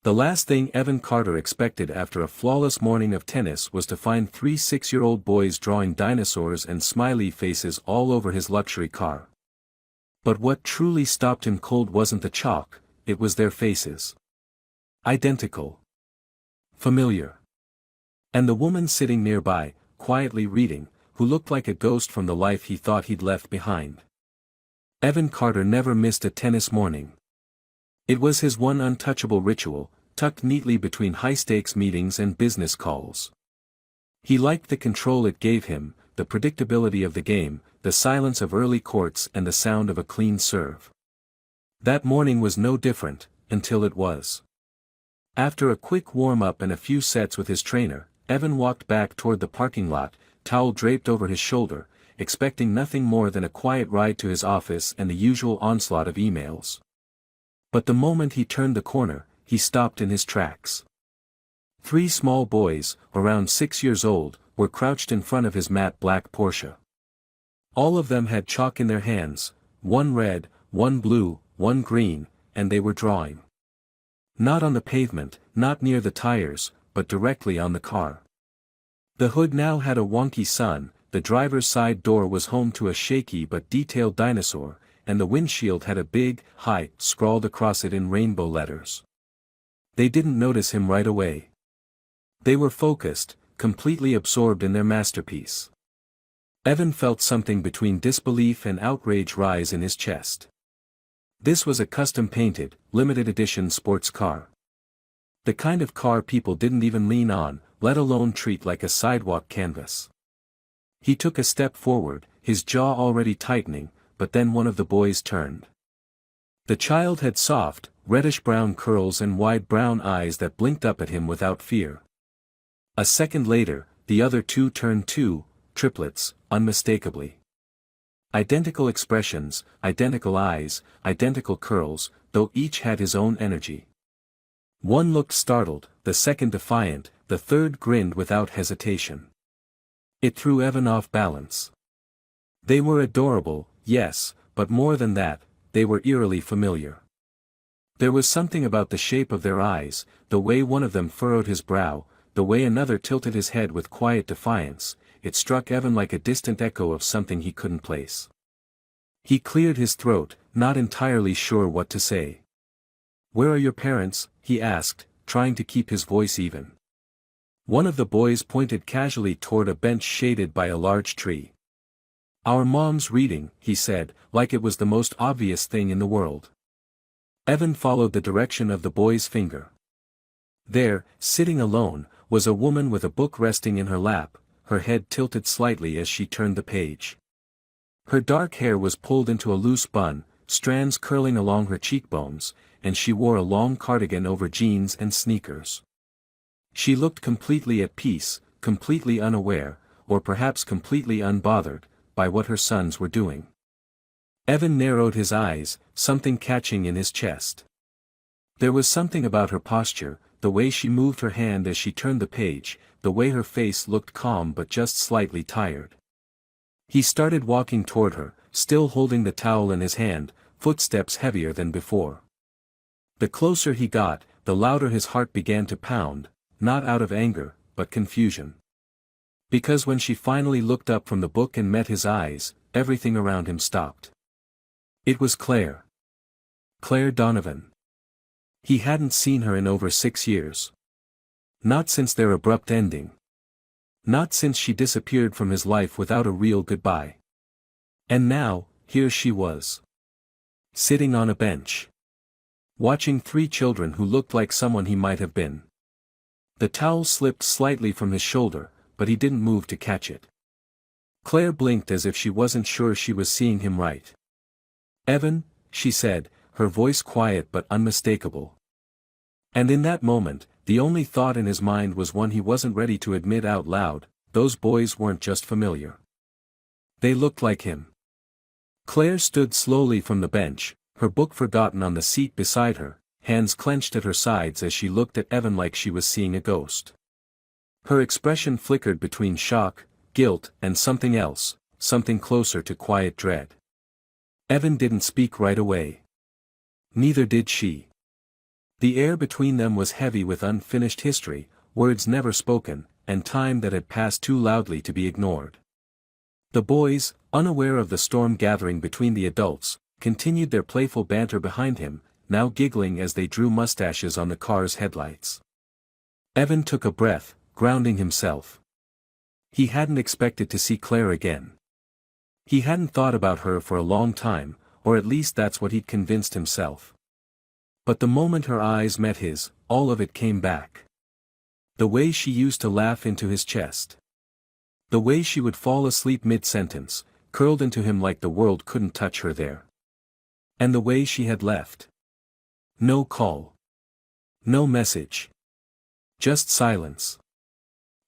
The last thing Evan Carter expected after a flawless morning of tennis was to find 3 6-year-old boys drawing dinosaurs and smiley faces all over his luxury car. But what truly stopped him cold wasn't the chalk, it was their faces. Identical. Familiar. And the woman sitting nearby, quietly reading, who looked like a ghost from the life he thought he'd left behind. Evan Carter never missed a tennis morning. It was his one untouchable ritual, tucked neatly between high-stakes meetings and business calls. He liked the control it gave him, the predictability of the game, the silence of early courts and the sound of a clean serve. That morning was no different, until it was. After a quick warm-up and a few sets with his trainer, Evan walked back toward the parking lot, towel draped over his shoulder, expecting nothing more than a quiet ride to his office and the usual onslaught of emails. But the moment he turned the corner, he stopped in his tracks. 3 small boys, around 6 years old, were crouched in front of his matte black Porsche. All of them had chalk in their hands, one red, one blue, one green, and they were drawing. Not on the pavement, not near the tires, but directly on the car. The hood now had a wonky sun, the driver's side door was home to a shaky but detailed dinosaur, and the windshield had a big, "Hi" scrawled across it in rainbow letters. They didn't notice him right away. They were focused, completely absorbed in their masterpiece. Evan felt something between disbelief and outrage rise in his chest. This was a custom-painted, limited-edition sports car. The kind of car people didn't even lean on, let alone treat like a sidewalk canvas. He took a step forward, his jaw already tightening, but then one of the boys turned. The child had soft, reddish-brown curls and wide brown eyes that blinked up at him without fear. A second later, the other 2 turned too, triplets, unmistakably. Identical expressions, identical eyes, identical curls, though each had his own energy. One looked startled, the second defiant, the third grinned without hesitation. It threw Evan off balance. They were adorable, yes, but more than that, they were eerily familiar. There was something about the shape of their eyes, the way one of them furrowed his brow, the way another tilted his head with quiet defiance, it struck Evan like a distant echo of something he couldn't place. He cleared his throat, not entirely sure what to say. "Where are your parents?" he asked, trying to keep his voice even. One of the boys pointed casually toward a bench shaded by a large tree. "Our mom's reading," he said, like it was the most obvious thing in the world. Evan followed the direction of the boy's finger. There, sitting alone, was a woman with a book resting in her lap, her head tilted slightly as she turned the page. Her dark hair was pulled into a loose bun, strands curling along her cheekbones, and she wore a long cardigan over jeans and sneakers. She looked completely at peace, completely unaware, or perhaps completely unbothered, by what her sons were doing. Evan narrowed his eyes, something catching in his chest. There was something about her posture, the way she moved her hand as she turned the page, the way her face looked calm but just slightly tired. He started walking toward her, still holding the towel in his hand, footsteps heavier than before. The closer he got, the louder his heart began to pound, not out of anger, but confusion. Because when she finally looked up from the book and met his eyes, everything around him stopped. It was Claire. Claire Donovan. He hadn't seen her in over 6 years. Not since their abrupt ending. Not since she disappeared from his life without a real goodbye. And now, here she was. Sitting on a bench. Watching 3 children who looked like someone he might have been. The towel slipped slightly from his shoulder, but he didn't move to catch it. Claire blinked as if she wasn't sure she was seeing him right. "Evan," she said, her voice quiet but unmistakable. And in that moment, the only thought in his mind was one he wasn't ready to admit out loud: those boys weren't just familiar. They looked like him. Claire stood slowly from the bench, her book forgotten on the seat beside her, hands clenched at her sides as she looked at Evan like she was seeing a ghost. Her expression flickered between shock, guilt, and something else, something closer to quiet dread. Evan didn't speak right away. Neither did she. The air between them was heavy with unfinished history, words never spoken, and time that had passed too loudly to be ignored. The boys, unaware of the storm gathering between the adults, continued their playful banter behind him, now giggling as they drew mustaches on the car's headlights. Evan took a breath, grounding himself. He hadn't expected to see Claire again. He hadn't thought about her for a long time, or at least that's what he'd convinced himself. But the moment her eyes met his, all of it came back. The way she used to laugh into his chest. The way she would fall asleep mid-sentence, curled into him like the world couldn't touch her there. And the way she had left. No call. No message. Just silence.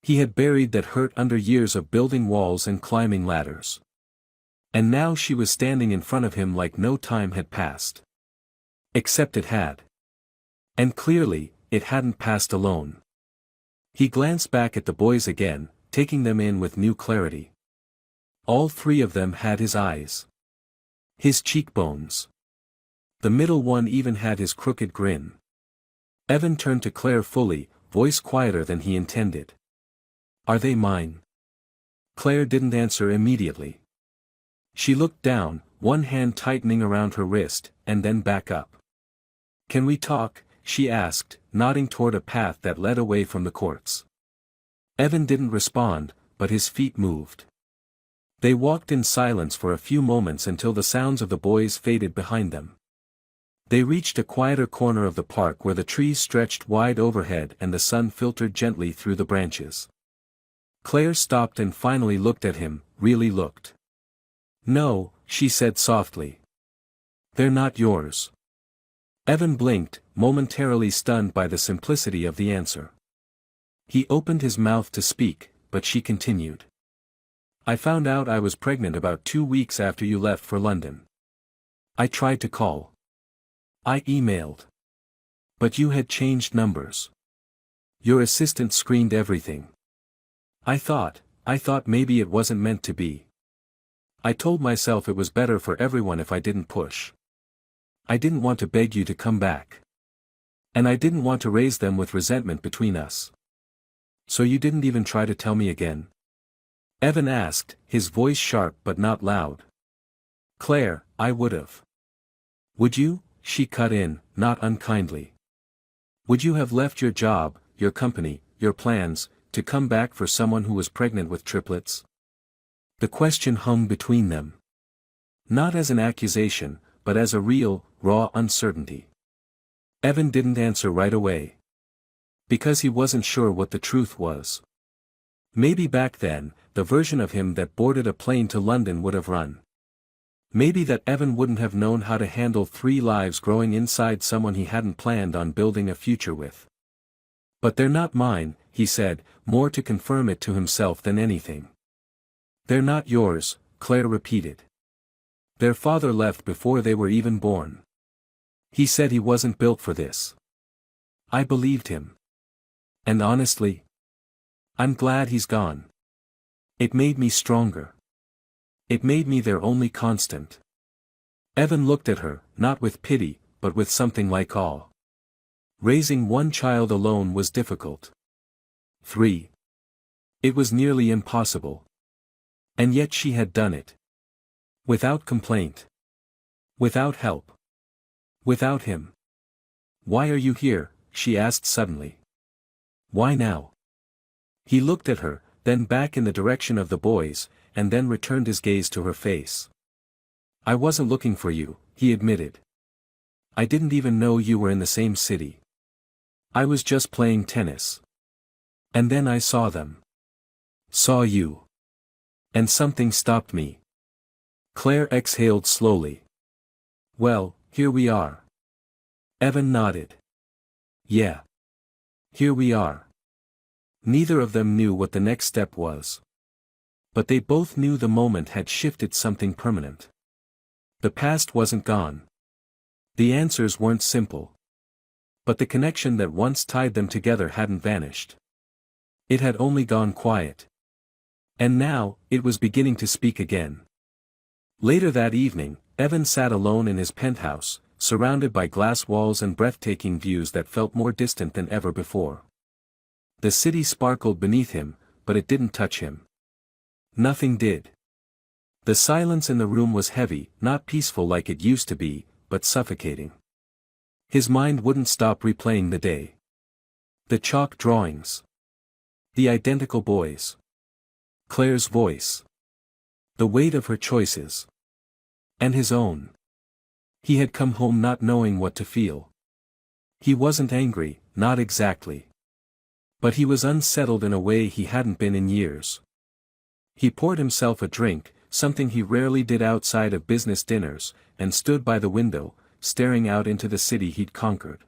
He had buried that hurt under years of building walls and climbing ladders. And now she was standing in front of him like no time had passed. Except it had. And clearly, it hadn't passed alone. He glanced back at the boys again, taking them in with new clarity. All three of them had his eyes. His cheekbones. The middle one even had his crooked grin. Evan turned to Claire fully, voice quieter than he intended. Are they mine? Claire didn't answer immediately. She looked down, one hand tightening around her wrist, and then back up. Can we talk? She asked, nodding toward a path that led away from the courts. Evan didn't respond, but his feet moved. They walked in silence for a few moments until the sounds of the boys faded behind them. They reached a quieter corner of the park where the trees stretched wide overhead and the sun filtered gently through the branches. Claire stopped and finally looked at him, really looked. No, she said softly. They're not yours. Evan blinked, momentarily stunned by the simplicity of the answer. He opened his mouth to speak, but she continued. I found out I was pregnant about 2 weeks after you left for London. I tried to call. I emailed. But you had changed numbers. Your assistant screened everything. I thought maybe it wasn't meant to be. I told myself it was better for everyone if I didn't push. I didn't want to beg you to come back. And I didn't want to raise them with resentment between us. So you didn't even try to tell me again? Evan asked, his voice sharp but not loud. Claire, I would've. Would you? She cut in, not unkindly. Would you have left your job, your company, your plans, to come back for someone who was pregnant with triplets? The question hung between them. Not as an accusation, but as a real, raw uncertainty. Evan didn't answer right away. Because he wasn't sure what the truth was. Maybe back then, the version of him that boarded a plane to London would have run. Maybe that Evan wouldn't have known how to handle 3 lives growing inside someone he hadn't planned on building a future with. But they're not mine, he said, more to confirm it to himself than anything. They're not yours, Claire repeated. Their father left before they were even born. He said he wasn't built for this. I believed him. And honestly, I'm glad he's gone. It made me stronger. It made me their only constant. Evan looked at her, not with pity, but with something like awe. Raising one child alone was difficult. 3. It was nearly impossible. And yet she had done it. Without complaint. Without help. Without him. Why are you here? She asked suddenly. Why now? He looked at her, then back in the direction of the boys, and then returned his gaze to her face. I wasn't looking for you, he admitted. I didn't even know you were in the same city. I was just playing tennis. And then I saw them. Saw you. And something stopped me. Claire exhaled slowly. Well, here we are. Evan nodded. Yeah. Here we are. Neither of them knew what the next step was. But they both knew the moment had shifted something permanent. The past wasn't gone. The answers weren't simple. But the connection that once tied them together hadn't vanished. It had only gone quiet. And now, it was beginning to speak again. Later that evening, Evan sat alone in his penthouse, surrounded by glass walls and breathtaking views that felt more distant than ever before. The city sparkled beneath him, but it didn't touch him. Nothing did. The silence in the room was heavy, not peaceful like it used to be, but suffocating. His mind wouldn't stop replaying the day. The chalk drawings. The identical boys. Claire's voice. The weight of her choices. And his own. He had come home not knowing what to feel. He wasn't angry, not exactly. But he was unsettled in a way he hadn't been in years. He poured himself a drink, something he rarely did outside of business dinners, and stood by the window, staring out into the city he'd conquered.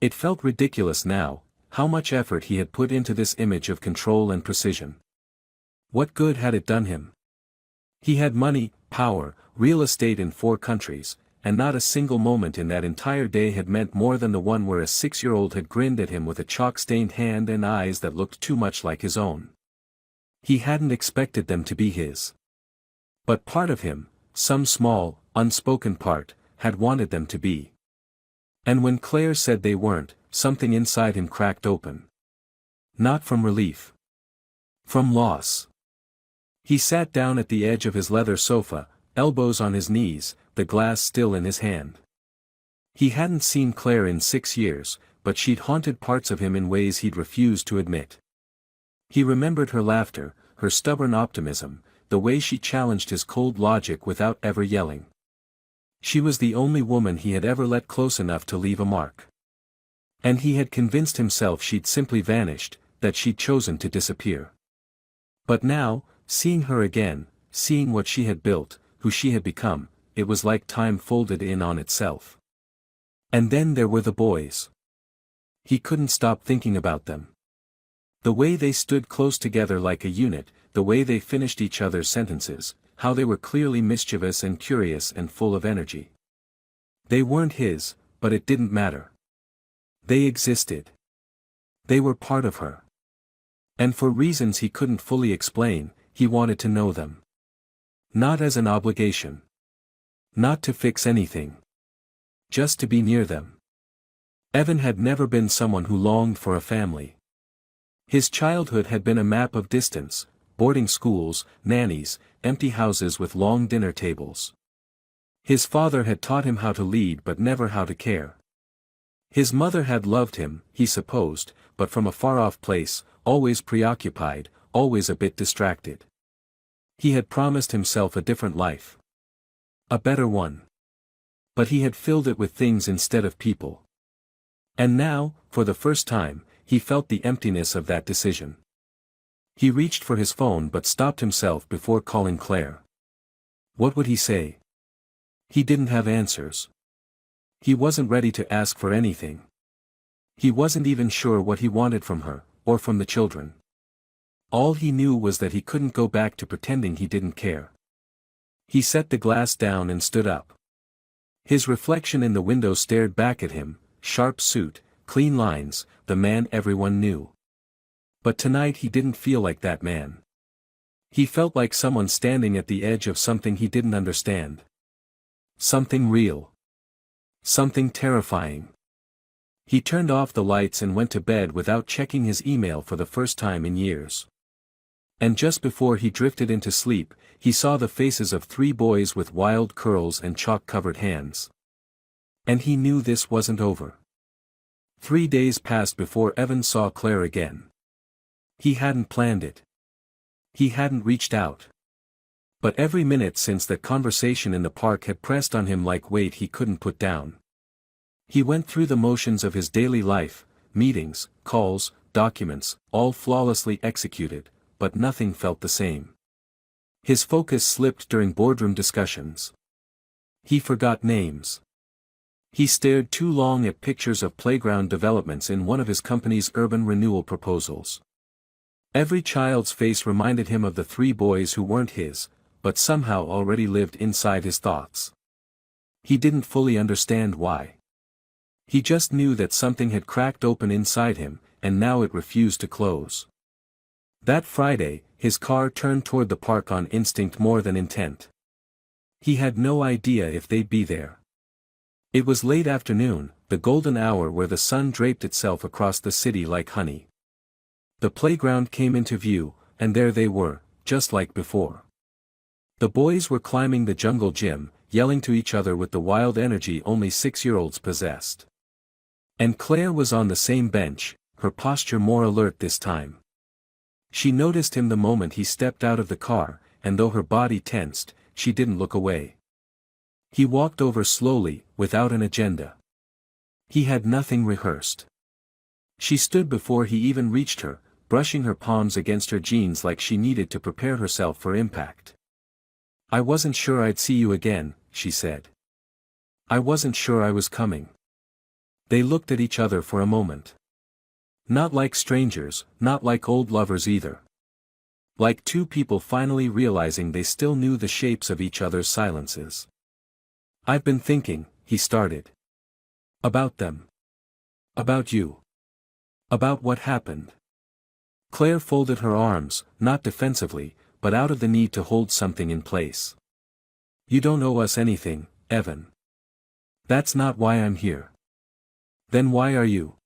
It felt ridiculous now, how much effort he had put into this image of control and precision. What good had it done him? He had money, power, real estate in 4 countries, and not a single moment in that entire day had meant more than the one where a 6-year-old had grinned at him with a chalk-stained hand and eyes that looked too much like his own. He hadn't expected them to be his. But part of him, some small, unspoken part, had wanted them to be. And when Claire said they weren't, something inside him cracked open. Not from relief. From loss. He sat down at the edge of his leather sofa, elbows on his knees, the glass still in his hand. He hadn't seen Claire in 6 years, but she'd haunted parts of him in ways he'd refused to admit. He remembered her laughter, her stubborn optimism, the way she challenged his cold logic without ever yelling. She was the only woman he had ever let close enough to leave a mark. And he had convinced himself she'd simply vanished, that she'd chosen to disappear. But now, seeing her again, seeing what she had built, who she had become, it was like time folded in on itself. And then there were the boys. He couldn't stop thinking about them. The way they stood close together like a unit, the way they finished each other's sentences, how they were clearly mischievous and curious and full of energy. They weren't his, but it didn't matter. They existed. They were part of her. And for reasons he couldn't fully explain, he wanted to know them. Not as an obligation. Not to fix anything. Just to be near them. Evan had never been someone who longed for a family. His childhood had been a map of distance, boarding schools, nannies, empty houses with long dinner tables. His father had taught him how to lead but never how to care. His mother had loved him, he supposed, but from a far-off place, always preoccupied, always a bit distracted. He had promised himself a different life. A better one. But he had filled it with things instead of people. And now, for the first time, he felt the emptiness of that decision. He reached for his phone but stopped himself before calling Claire. What would he say? He didn't have answers. He wasn't ready to ask for anything. He wasn't even sure what he wanted from her, or from the children. All he knew was that he couldn't go back to pretending he didn't care. He set the glass down and stood up. His reflection in the window stared back at him, sharp suit, clean lines, the man everyone knew. But tonight he didn't feel like that man. He felt like someone standing at the edge of something he didn't understand. Something real. Something terrifying. He turned off the lights and went to bed without checking his email for the first time in years. And just before he drifted into sleep, he saw the faces of 3 boys with wild curls and chalk-covered hands. And he knew this wasn't over. 3 days passed before Evan saw Claire again. He hadn't planned it. He hadn't reached out. But every minute since that conversation in the park had pressed on him like weight he couldn't put down. He went through the motions of his daily life, meetings, calls, documents, all flawlessly executed, but nothing felt the same. His focus slipped during boardroom discussions. He forgot names. He stared too long at pictures of playground developments in one of his company's urban renewal proposals. Every child's face reminded him of the 3 boys who weren't his, but somehow already lived inside his thoughts. He didn't fully understand why. He just knew that something had cracked open inside him, and now it refused to close. That Friday, his car turned toward the park on instinct more than intent. He had no idea if they'd be there. It was late afternoon, the golden hour where the sun draped itself across the city like honey. The playground came into view, and there they were, just like before. The boys were climbing the jungle gym, yelling to each other with the wild energy only 6-year-olds possessed. And Claire was on the same bench, her posture more alert this time. She noticed him the moment he stepped out of the car, and though her body tensed, she didn't look away. He walked over slowly, without an agenda. He had nothing rehearsed. She stood before he even reached her, brushing her palms against her jeans like she needed to prepare herself for impact. "I wasn't sure I'd see you again," she said. "I wasn't sure I was coming." They looked at each other for a moment. Not like strangers, not like old lovers either. Like two people finally realizing they still knew the shapes of each other's silences. "I've been thinking," he started. "About them. About you. About what happened." Claire folded her arms, not defensively, but out of the need to hold something in place. "You don't owe us anything, Evan. That's not why I'm here." "Then why are you?"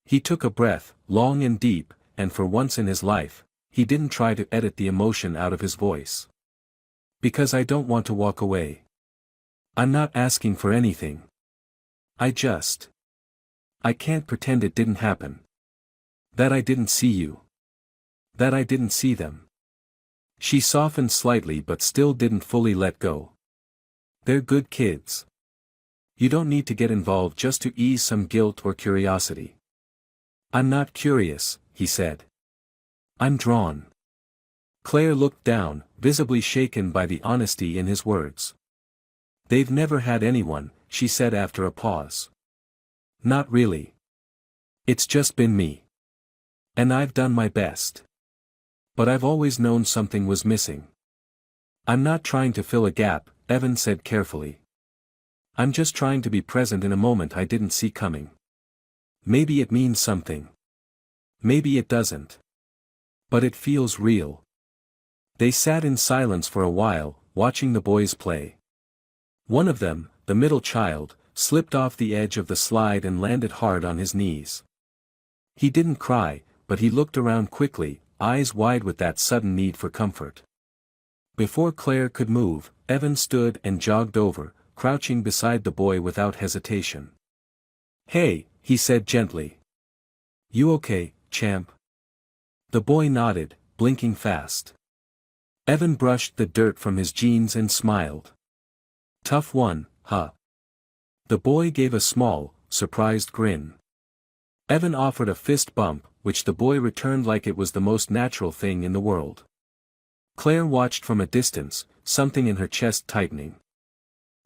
He took a breath, long and deep, and for once in his life, he didn't try to edit the emotion out of his voice. "Because I don't want to walk away. I'm not asking for anything. I can't pretend it didn't happen. That I didn't see you. That I didn't see them." She softened slightly but still didn't fully let go. "They're good kids. You don't need to get involved just to ease some guilt or curiosity." "I'm not curious," he said. "I'm drawn." Claire looked down, visibly shaken by the honesty in his words. "They've never had anyone," she said after a pause. "Not really. It's just been me. And I've done my best. But I've always known something was missing." "I'm not trying to fill a gap," Evan said carefully. "I'm just trying to be present in a moment I didn't see coming. Maybe it means something. Maybe it doesn't. But it feels real." They sat in silence for a while, watching the boys play. One of them, the middle child, slipped off the edge of the slide and landed hard on his knees. He didn't cry, but he looked around quickly, eyes wide with that sudden need for comfort. Before Claire could move, Evan stood and jogged over, crouching beside the boy without hesitation. "Hey," he said gently. "You okay, champ?" The boy nodded, blinking fast. Evan brushed the dirt from his jeans and smiled. "Tough one, huh?" The boy gave a small, surprised grin. Evan offered a fist bump, which the boy returned like it was the most natural thing in the world. Claire watched from a distance, something in her chest tightening.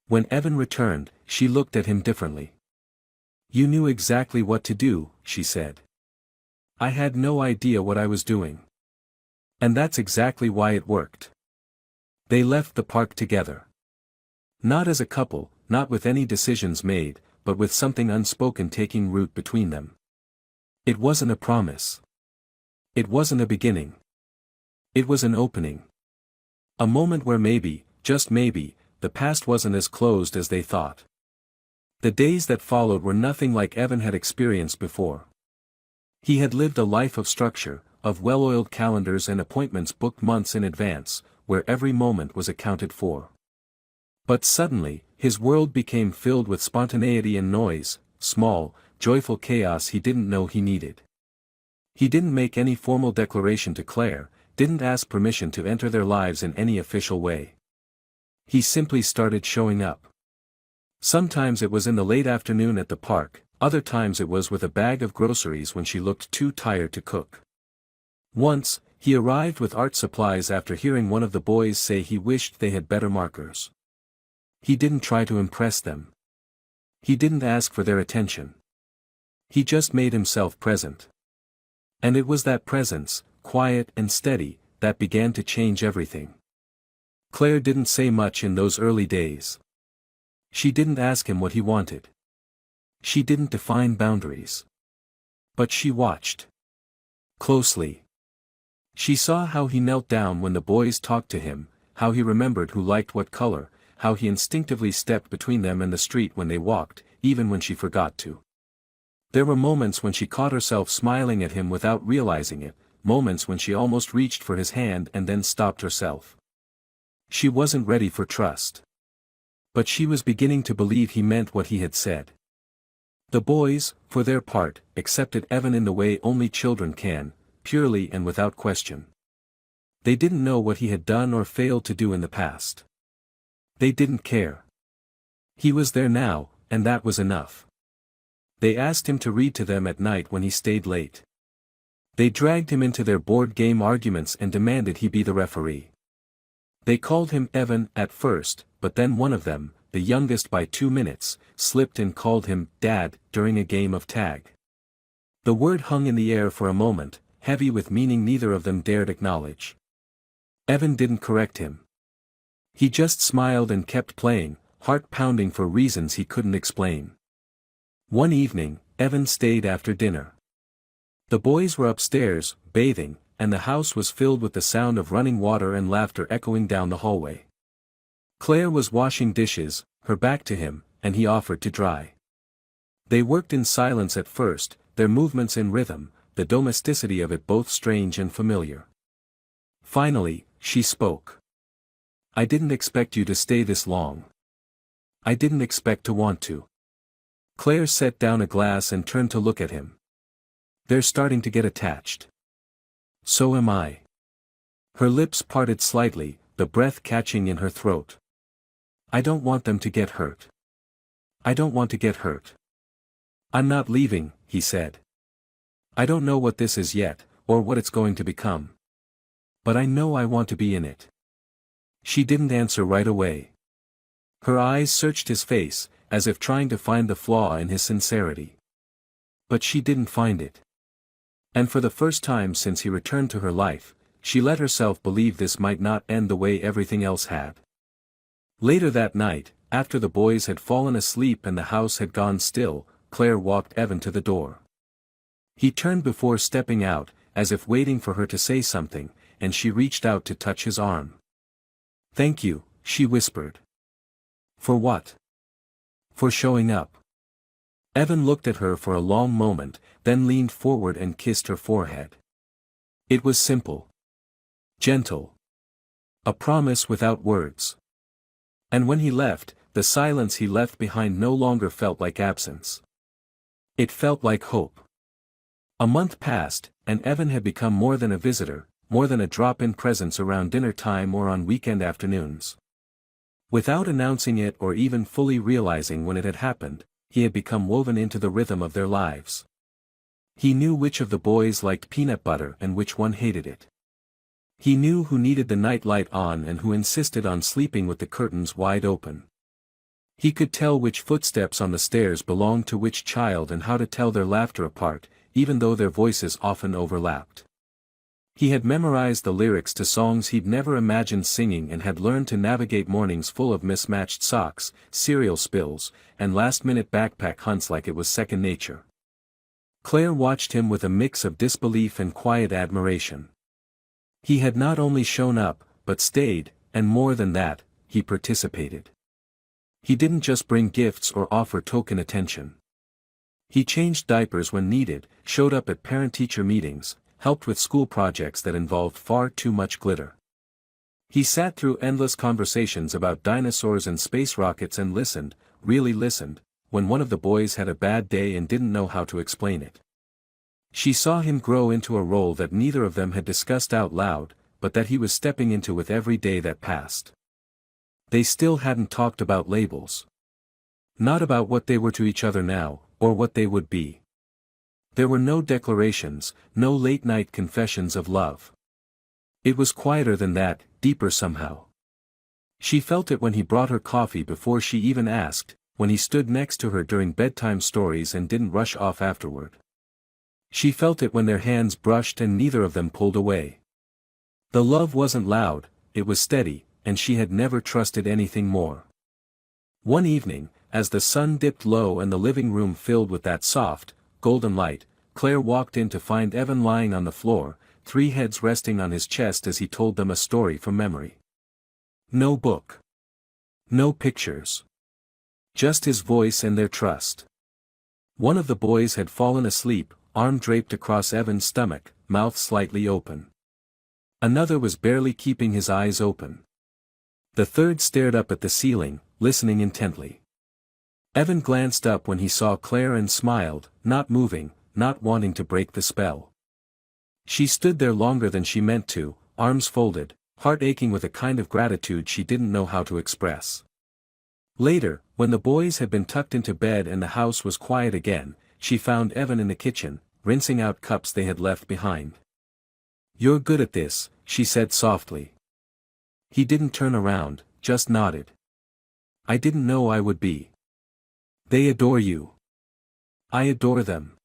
When Evan returned, she looked at him differently. "You knew exactly what to do," she said. "I had no idea what I was doing. And that's exactly why it worked." They left the park together. Not as a couple, not with any decisions made, but with something unspoken taking root between them. It wasn't a promise. It wasn't a beginning. It was an opening. A moment where maybe, just maybe, the past wasn't as closed as they thought. The days that followed were nothing like Evan had experienced before. He had lived a life of structure, of well-oiled calendars and appointments booked months in advance, where every moment was accounted for. But suddenly, his world became filled with spontaneity and noise, small, joyful chaos he didn't know he needed. He didn't make any formal declaration to Claire, didn't ask permission to enter their lives in any official way. He simply started showing up. Sometimes it was in the late afternoon at the park, other times it was with a bag of groceries when she looked too tired to cook. Once, he arrived with art supplies after hearing one of the boys say he wished they had better markers. He didn't try to impress them. He didn't ask for their attention. He just made himself present. And it was that presence, quiet and steady, that began to change everything. Claire didn't say much in those early days. She didn't ask him what he wanted. She didn't define boundaries. But she watched. Closely. She saw how he knelt down when the boys talked to him, how he remembered who liked what color, how he instinctively stepped between them and the street when they walked, even when she forgot to. There were moments when she caught herself smiling at him without realizing it, moments when she almost reached for his hand and then stopped herself. She wasn't ready for trust. But she was beginning to believe he meant what he had said. The boys, for their part, accepted Evan in the way only children can, purely and without question. They didn't know what he had done or failed to do in the past. They didn't care. He was there now, and that was enough. They asked him to read to them at night when he stayed late. They dragged him into their board game arguments and demanded he be the referee. They called him Evan at first, but then one of them, the youngest by 2 minutes, slipped and called him Dad during a game of tag. The word hung in the air for a moment, heavy with meaning neither of them dared acknowledge. Evan didn't correct him. He just smiled and kept playing, heart pounding for reasons he couldn't explain. One evening, Evan stayed after dinner. The boys were upstairs, bathing, and the house was filled with the sound of running water and laughter echoing down the hallway. Claire was washing dishes, her back to him, and he offered to dry. They worked in silence at first, their movements in rhythm, the domesticity of it both strange and familiar. Finally, she spoke. "I didn't expect you to stay this long. I didn't expect to want to." Claire set down a glass and turned to look at him. "They're starting to get attached. So am I." Her lips parted slightly, the breath catching in her throat. "I don't want them to get hurt. I don't want to get hurt. I'm not leaving," he said. "I don't know what this is yet, or what it's going to become. But I know I want to be in it." She didn't answer right away. Her eyes searched his face, as if trying to find the flaw in his sincerity. But she didn't find it. And for the first time since he returned to her life, she let herself believe this might not end the way everything else had. Later that night, after the boys had fallen asleep and the house had gone still, Claire walked Evan to the door. He turned before stepping out, as if waiting for her to say something, and she reached out to touch his arm. "Thank you," she whispered. "For what?" "For showing up." Evan looked at her for a long moment, then leaned forward and kissed her forehead. It was simple. Gentle. A promise without words. And when he left, the silence he left behind no longer felt like absence. It felt like hope. A month passed, and Evan had become more than a visitor, more than a drop-in presence around dinner time or on weekend afternoons. Without announcing it or even fully realizing when it had happened, he had become woven into the rhythm of their lives. He knew which of the boys liked peanut butter and which one hated it. He knew who needed the night light on and who insisted on sleeping with the curtains wide open. He could tell which footsteps on the stairs belonged to which child and how to tell their laughter apart, even though their voices often overlapped. He had memorized the lyrics to songs he'd never imagined singing and had learned to navigate mornings full of mismatched socks, cereal spills, and last-minute backpack hunts like it was second nature. Claire watched him with a mix of disbelief and quiet admiration. He had not only shown up, but stayed, and more than that, he participated. He didn't just bring gifts or offer token attention. He changed diapers when needed, showed up at parent-teacher meetings, helped with school projects that involved far too much glitter. He sat through endless conversations about dinosaurs and space rockets and listened, really listened, when one of the boys had a bad day and didn't know how to explain it. She saw him grow into a role that neither of them had discussed out loud, but that he was stepping into with every day that passed. They still hadn't talked about labels. Not about what they were to each other now, or what they would be. There were no declarations, no late-night confessions of love. It was quieter than that, deeper somehow. She felt it when he brought her coffee before she even asked, when he stood next to her during bedtime stories and didn't rush off afterward. She felt it when their hands brushed and neither of them pulled away. The love wasn't loud, it was steady, and she had never trusted anything more. One evening, as the sun dipped low and the living room filled with that soft, golden light, Claire walked in to find Evan lying on the floor, 3 heads resting on his chest as he told them a story from memory. No book. No pictures. Just his voice and their trust. One of the boys had fallen asleep, arm draped across Evan's stomach, mouth slightly open. Another was barely keeping his eyes open. The third stared up at the ceiling, listening intently. Evan glanced up when he saw Claire and smiled, not moving, not wanting to break the spell. She stood there longer than she meant to, arms folded, heart aching with a kind of gratitude she didn't know how to express. Later, when the boys had been tucked into bed and the house was quiet again, she found Evan in the kitchen, rinsing out cups they had left behind. "You're good at this," she said softly. He didn't turn around, just nodded. "I didn't know I would be." "They adore you." "I adore them."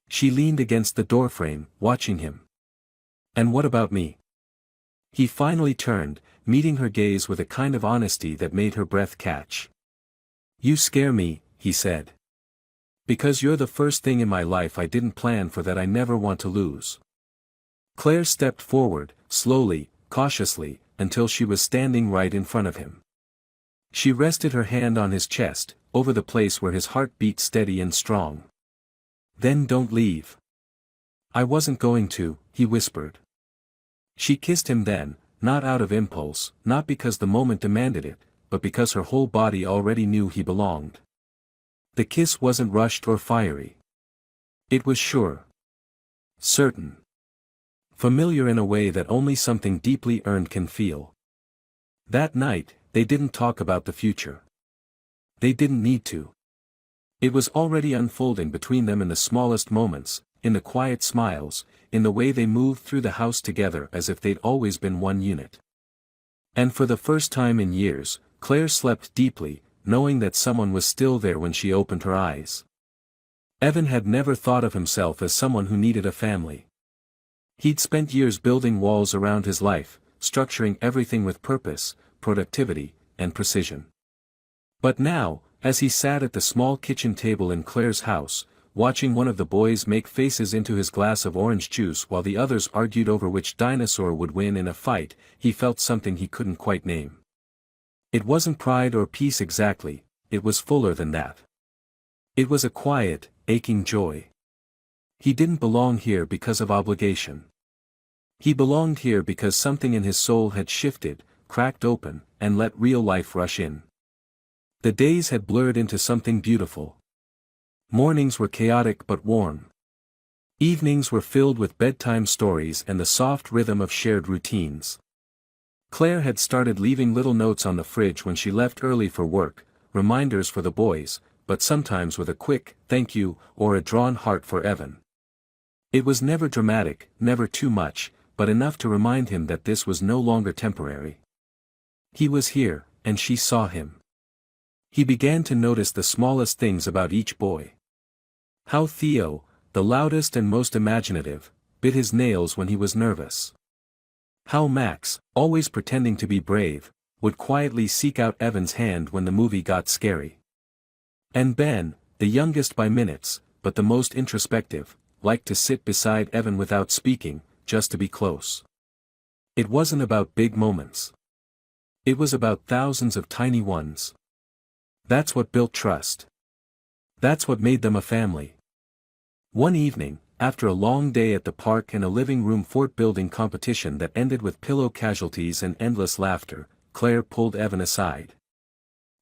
She leaned against the doorframe, watching him. "And what about me?" He finally turned, meeting her gaze with a kind of honesty that made her breath catch. "You scare me," he said. "Because you're the first thing in my life I didn't plan for that I never want to lose." Claire stepped forward, slowly, cautiously, until she was standing right in front of him. She rested her hand on his chest, over the place where his heart beat steady and strong. "Then don't leave." "I wasn't going to," he whispered. She kissed him then, not out of impulse, not because the moment demanded it, but because her whole body already knew he belonged. The kiss wasn't rushed or fiery. It was sure. Certain. Familiar in a way that only something deeply earned can feel. That night, they didn't talk about the future. They didn't need to. It was already unfolding between them in the smallest moments, in the quiet smiles, in the way they moved through the house together as if they'd always been one unit. And for the first time in years, Claire slept deeply, knowing that someone was still there when she opened her eyes. Evan had never thought of himself as someone who needed a family. He'd spent years building walls around his life, structuring everything with purpose, productivity, and precision. But now, as he sat at the small kitchen table in Claire's house, watching one of the boys make faces into his glass of orange juice while the others argued over which dinosaur would win in a fight, he felt something he couldn't quite name. It wasn't pride or peace exactly, it was fuller than that. It was a quiet, aching joy. He didn't belong here because of obligation. He belonged here because something in his soul had shifted, cracked open, and let real life rush in. The days had blurred into something beautiful. Mornings were chaotic but warm. Evenings were filled with bedtime stories and the soft rhythm of shared routines. Claire had started leaving little notes on the fridge when she left early for work, reminders for the boys, but sometimes with a quick, "thank you," or a drawn heart for Evan. It was never dramatic, never too much, but enough to remind him that this was no longer temporary. He was here, and she saw him. He began to notice the smallest things about each boy. How Theo, the loudest and most imaginative, bit his nails when he was nervous. How Max, always pretending to be brave, would quietly seek out Evan's hand when the movie got scary. And Ben, the youngest by minutes, but the most introspective, liked to sit beside Evan without speaking, just to be close. It wasn't about big moments. It was about thousands of tiny ones. That's what built trust. That's what made them a family. One evening, after a long day at the park and a living room fort building competition that ended with pillow casualties and endless laughter, Claire pulled Evan aside.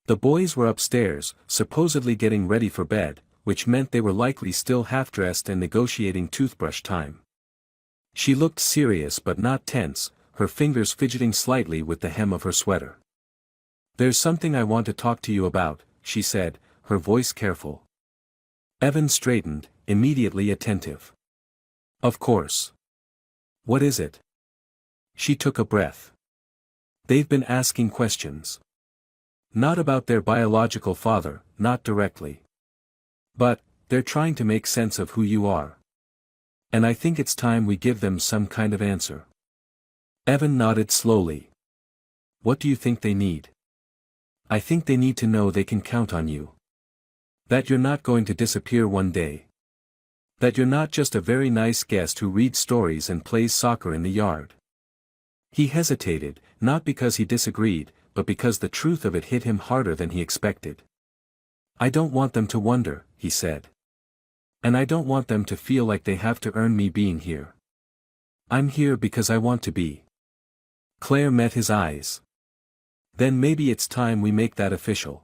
The boys were upstairs, supposedly getting ready for bed, which meant they were likely still half-dressed and negotiating toothbrush time. She looked serious but not tense, her fingers fidgeting slightly with the hem of her sweater. "There's something I want to talk to you about," she said, her voice careful. Evan straightened, immediately attentive. "Of course. What is it?" She took a breath. "They've been asking questions. Not about their biological father, not directly. But, they're trying to make sense of who you are. And I think it's time we give them some kind of answer." Evan nodded slowly. "What do you think they need?" "I think they need to know they can count on you. That you're not going to disappear one day. That you're not just a very nice guest who reads stories and plays soccer in the yard." He hesitated, not because he disagreed, but because the truth of it hit him harder than he expected. "I don't want them to wonder," he said. "And I don't want them to feel like they have to earn me being here. I'm here because I want to be." Claire met his eyes. "Then maybe it's time we make that official."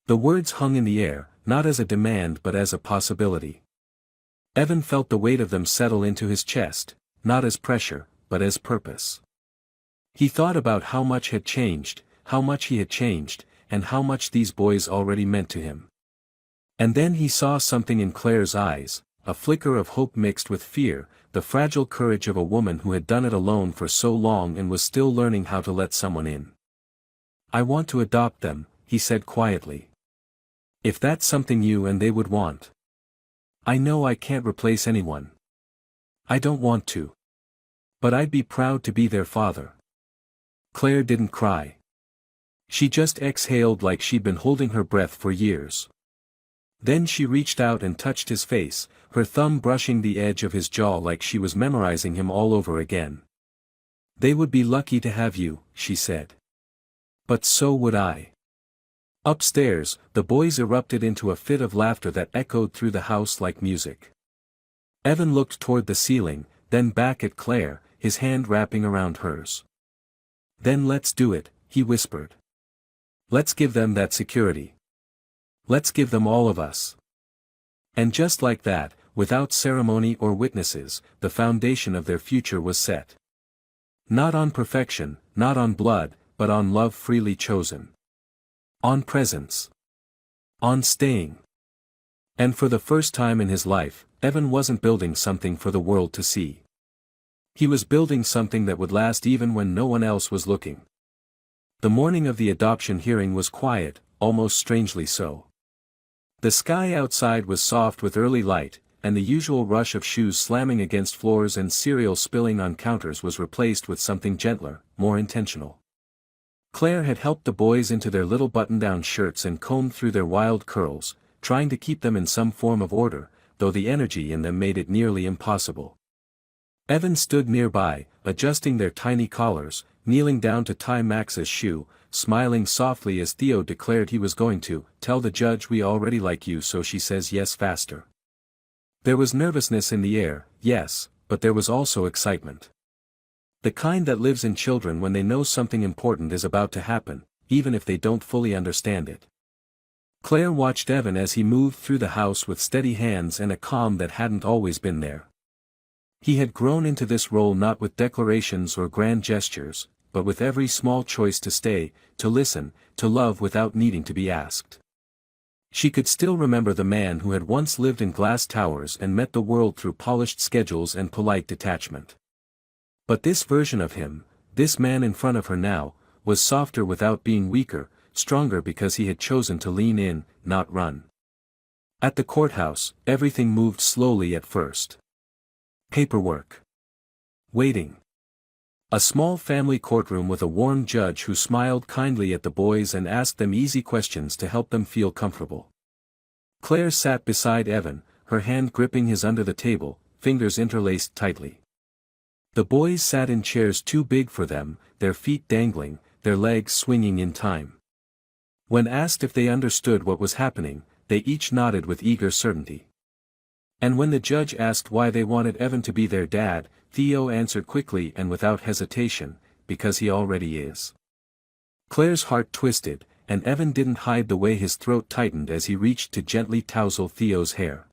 The words hung in the air, not as a demand but as a possibility. Evan felt the weight of them settle into his chest, not as pressure, but as purpose. He thought about how much had changed, how much he had changed, and how much these boys already meant to him. And then he saw something in Claire's eyes, a flicker of hope mixed with fear, the fragile courage of a woman who had done it alone for so long and was still learning how to let someone in. "I want to adopt them," he said quietly. "If that's something you and they would want. I know I can't replace anyone. I don't want to. But I'd be proud to be their father." Claire didn't cry. She just exhaled like she'd been holding her breath for years. Then she reached out and touched his face, her thumb brushing the edge of his jaw like she was memorizing him all over again. "They would be lucky to have you," she said. "But so would I." Upstairs, the boys erupted into a fit of laughter that echoed through the house like music. Evan looked toward the ceiling, then back at Claire, his hand wrapping around hers. "Then let's do it," he whispered. "Let's give them that security. Let's give them all of us." And just like that, without ceremony or witnesses, the foundation of their future was set. Not on perfection, not on blood, but on love freely chosen. On presence. On staying. And for the first time in his life, Evan wasn't building something for the world to see. He was building something that would last even when no one else was looking. The morning of the adoption hearing was quiet, almost strangely so. The sky outside was soft with early light, and the usual rush of shoes slamming against floors and cereal spilling on counters was replaced with something gentler, more intentional. Claire had helped the boys into their little button-down shirts and combed through their wild curls, trying to keep them in some form of order, though the energy in them made it nearly impossible. Evan stood nearby, adjusting their tiny collars, kneeling down to tie Max's shoe, smiling softly as Theo declared he was going to "tell the judge we already like you so she says yes faster." There was nervousness in the air, yes, but there was also excitement. The kind that lives in children when they know something important is about to happen, even if they don't fully understand it. Claire watched Evan as he moved through the house with steady hands and a calm that hadn't always been there. He had grown into this role not with declarations or grand gestures, but with every small choice to stay, to listen, to love without needing to be asked. She could still remember the man who had once lived in glass towers and met the world through polished schedules and polite detachment. But this version of him, this man in front of her now, was softer without being weaker, stronger because he had chosen to lean in, not run. At the courthouse, everything moved slowly at first. Paperwork. Waiting. A small family courtroom with a warm judge who smiled kindly at the boys and asked them easy questions to help them feel comfortable. Claire sat beside Evan, her hand gripping his under the table, fingers interlaced tightly. The boys sat in chairs too big for them, their feet dangling, their legs swinging in time. When asked if they understood what was happening, they each nodded with eager certainty. And when the judge asked why they wanted Evan to be their dad, Theo answered quickly and without hesitation, "Because he already is." Claire's heart twisted, and Evan didn't hide the way his throat tightened as he reached to gently tousle Theo's hair.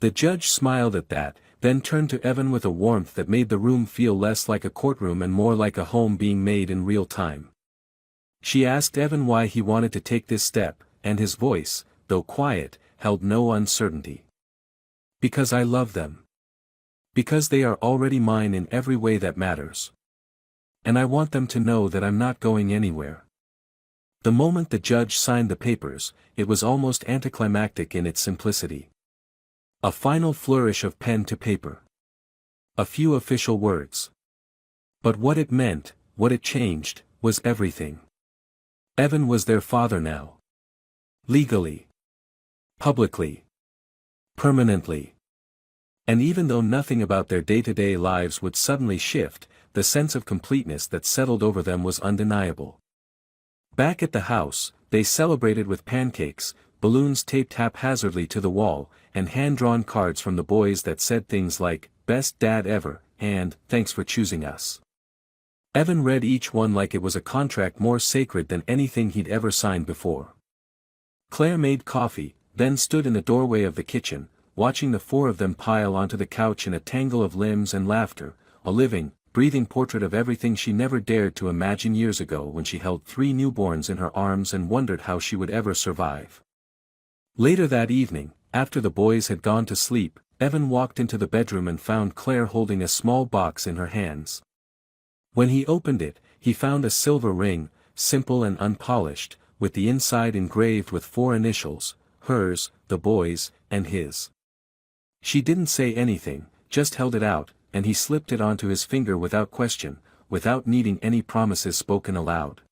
The judge smiled at that, then turned to Evan with a warmth that made the room feel less like a courtroom and more like a home being made in real time. She asked Evan why he wanted to take this step, and his voice, though quiet, held no uncertainty. "Because I love them. Because they are already mine in every way that matters. And I want them to know that I'm not going anywhere." The moment the judge signed the papers, it was almost anticlimactic in its simplicity. A final flourish of pen to paper. A few official words. But what it meant, what it changed, was everything. Evan was their father now. Legally. Publicly. Permanently. And even though nothing about their day-to-day lives would suddenly shift, the sense of completeness that settled over them was undeniable. Back at the house, they celebrated with pancakes, balloons taped haphazardly to the wall, and hand-drawn cards from the boys that said things like, "Best dad ever," and "Thanks for choosing us." Evan read each one like it was a contract more sacred than anything he'd ever signed before. Claire made coffee, then stood in the doorway of the kitchen, watching the four of them pile onto the couch in a tangle of limbs and laughter, a living, breathing portrait of everything she never dared to imagine years ago when she held 3 newborns in her arms and wondered how she would ever survive. Later that evening, after the boys had gone to sleep, Evan walked into the bedroom and found Claire holding a small box in her hands. When he opened it, he found a silver ring, simple and unpolished, with the inside engraved with 4 initials, hers, the boys, and his. She didn't say anything, just held it out, and he slipped it onto his finger without question, without needing any promises spoken aloud.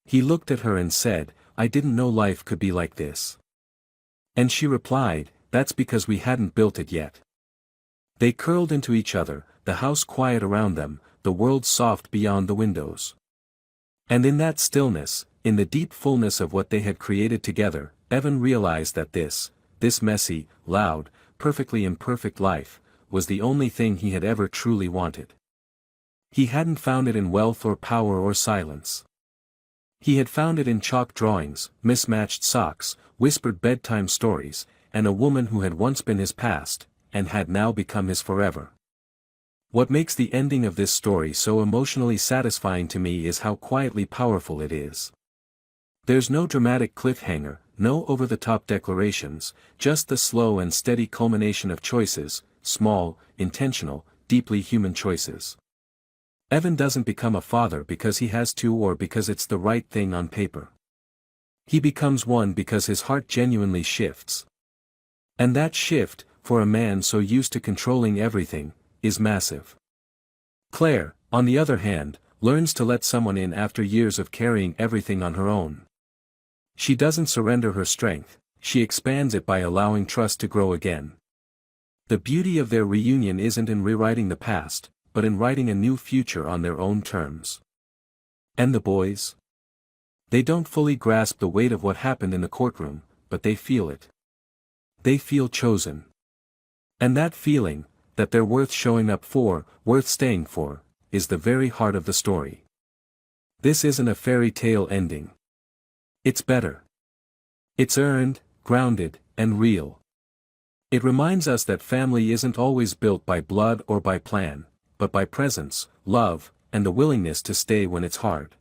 He looked at her and said, "I didn't know life could be like this." And she replied, "That's because we hadn't built it yet." They curled into each other, the house quiet around them, the world soft beyond the windows. And in that stillness, in the deep fullness of what they had created together, Evan realized that this messy, loud, perfectly imperfect life, was the only thing he had ever truly wanted. He hadn't found it in wealth or power or silence. He had found it in chalk drawings, mismatched socks, whispered bedtime stories, and a woman who had once been his past, and had now become his forever. What makes the ending of this story so emotionally satisfying to me is how quietly powerful it is. There's no dramatic cliffhanger, no over-the-top declarations, just the slow and steady culmination of choices, small, intentional, deeply human choices. Evan doesn't become a father because he has to or because it's the right thing on paper. He becomes one because his heart genuinely shifts. And that shift, for a man so used to controlling everything, is massive. Claire, on the other hand, learns to let someone in after years of carrying everything on her own. She doesn't surrender her strength, she expands it by allowing trust to grow again. The beauty of their reunion isn't in rewriting the past, but in writing a new future on their own terms. And the boys? They don't fully grasp the weight of what happened in the courtroom, but they feel it. They feel chosen. And that feeling, that they're worth showing up for, worth staying for, is the very heart of the story. This isn't a fairy tale ending. It's better. It's earned, grounded, and real. It reminds us that family isn't always built by blood or by plan, but by presence, love, and the willingness to stay when it's hard.